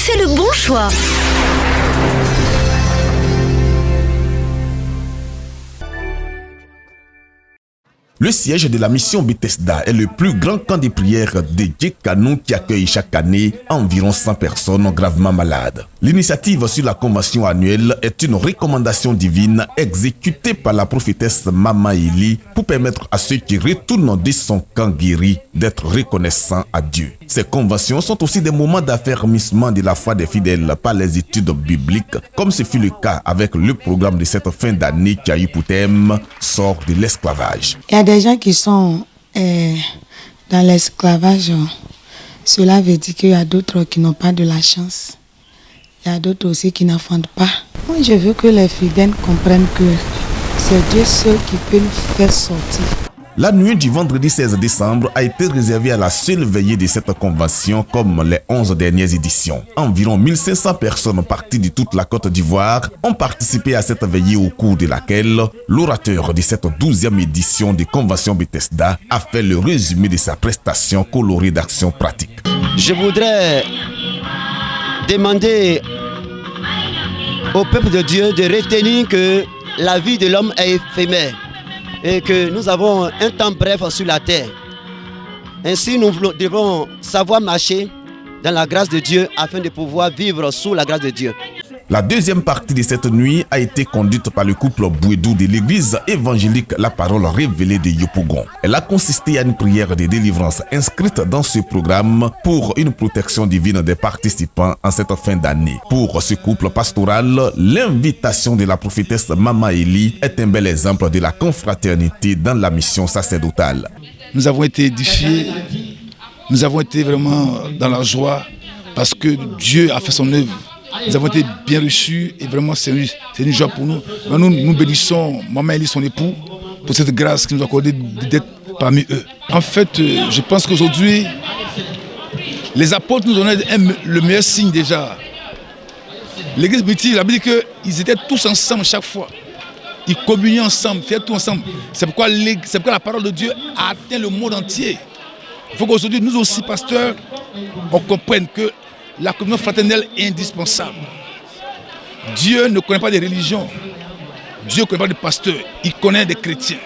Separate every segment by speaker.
Speaker 1: fait le bon choix.
Speaker 2: Le siège de la mission Bethesda est le plus grand camp de prière dédié Canon qui accueille chaque année environ 100 personnes gravement malades. L'initiative sur la convention annuelle est une recommandation divine exécutée par la prophétesse Mama Eli pour permettre à ceux qui retournent de son camp guéri d'être reconnaissants à Dieu. Ces conventions sont aussi des moments d'affermissement de la foi des fidèles par les études bibliques, comme ce fut le cas avec le programme de cette fin d'année qui a eu pour thème « Sort de l'esclavage ».
Speaker 3: Il y a des gens qui sont dans l'esclavage. Cela veut dire qu'il y a d'autres qui n'ont pas de la chance. Il y a d'autres aussi qui n'enfantent pas. Moi, je veux que les fidèles comprennent que c'est Dieu seul qui peut nous faire sortir.
Speaker 2: La nuit du vendredi 16 décembre a été réservée à la seule veillée de cette convention comme les 11 dernières éditions. Environ 1500 personnes parties de toute la Côte d'Ivoire ont participé à cette veillée au cours de laquelle l'orateur de cette 12e édition de Convention Bethesda a fait le résumé de sa prestation colorée d'actions pratiques.
Speaker 4: Je voudrais demander au peuple de Dieu de retenir que la vie de l'homme est éphémère et que nous avons un temps bref sur la terre. Ainsi, nous devons savoir marcher dans la grâce de Dieu afin de pouvoir vivre sous la grâce de Dieu.
Speaker 2: La deuxième partie de cette nuit a été conduite par le couple Bouédou de l'église évangélique La Parole Révélée de Yopougon. Elle a consisté à une prière de délivrance inscrite dans ce programme pour une protection divine des participants en cette fin d'année. Pour ce couple pastoral, l'invitation de la prophétesse Mama Eli est un bel exemple de la confraternité dans la mission sacerdotale.
Speaker 5: Nous avons été édifiés, nous avons été vraiment dans la joie parce que Dieu a fait son œuvre. Nous avons été bien reçus et vraiment c'est une joie pour nous. Nous bénissons Maman Eli, son époux, pour cette grâce qui nous a accordé d'être parmi eux. En fait, je pense qu'aujourd'hui, les apôtres nous donnaient le meilleur signe déjà. L'église primitive, a dit qu'ils étaient tous ensemble chaque fois. Ils communiaient ensemble, faisaient tout ensemble. C'est pourquoi la parole de Dieu a atteint le monde entier. Il faut qu'aujourd'hui, nous aussi, pasteurs, on comprenne que la communion fraternelle est indispensable. Dieu ne connaît pas des religions. Dieu ne connaît pas des pasteurs. Il connaît des chrétiens.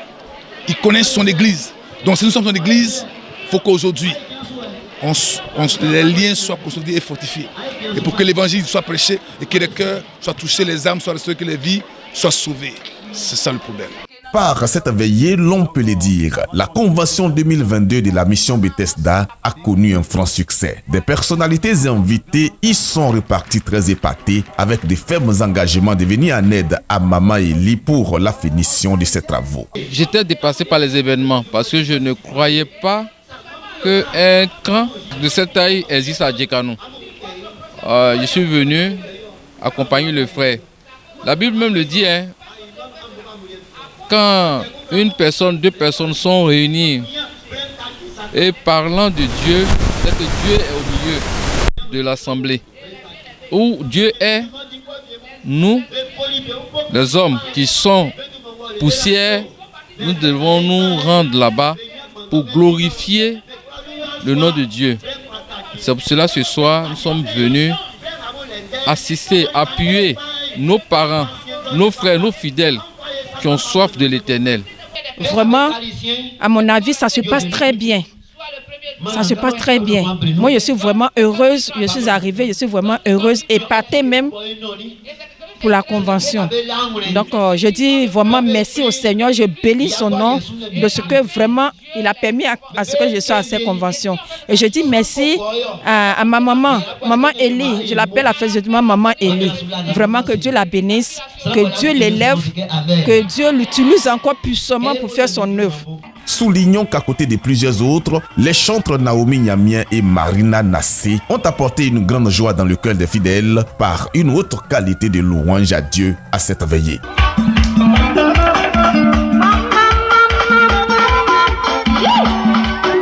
Speaker 5: Il connaît son église. Donc si nous sommes son église, il faut qu'aujourd'hui, les liens soient consolidés et fortifiés. Et pour que l'évangile soit prêché et que les cœurs soient touchés, les âmes soient restaurées, que les vies soient sauvées. C'est ça le problème.
Speaker 2: Par cette veillée, l'on peut le dire, la convention 2022 de la mission Bethesda a connu un franc succès. Des personnalités invitées y sont reparties très épatées avec de fermes engagements de venir en aide à Mama Eli pour la finition de ses travaux.
Speaker 6: J'étais dépassé par les événements parce que je ne croyais pas qu'un camp de cette taille existe à Djekanou. Je suis venu accompagner le frère. La Bible même le dit, quand une personne, deux personnes sont réunies et parlant de Dieu, c'est que Dieu est au milieu de l'assemblée. Où Dieu est, nous, les hommes qui sont poussière, nous devons nous rendre là-bas pour glorifier le nom de Dieu. C'est pour cela ce soir, nous sommes venus assister, appuyer nos parents, nos frères, nos fidèles qui ont soif de l'Éternel.
Speaker 7: Vraiment, à mon avis, ça se passe très bien. Ça se passe très bien. Moi, je suis vraiment heureuse. Je suis arrivée, je suis vraiment heureuse, épatée même pour la convention. Donc, je dis vraiment merci au Seigneur. Je bénis son nom de ce que vraiment il a permis à ce que je sois à cette convention. Et je dis merci à ma maman, Maman Eli. Je l'appelle affectueusement Maman Eli. Vraiment que Dieu la bénisse, que Dieu l'élève, que Dieu l'utilise encore puissamment pour faire son œuvre.
Speaker 2: Soulignons qu'à côté de plusieurs autres, les chantres Naomi Nyamien et Marina Nassé ont apporté une grande joie dans le cœur des fidèles par une autre qualité de louange à Dieu à cette veillée.
Speaker 8: Yeah.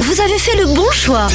Speaker 1: Vous avez fait le bon choix.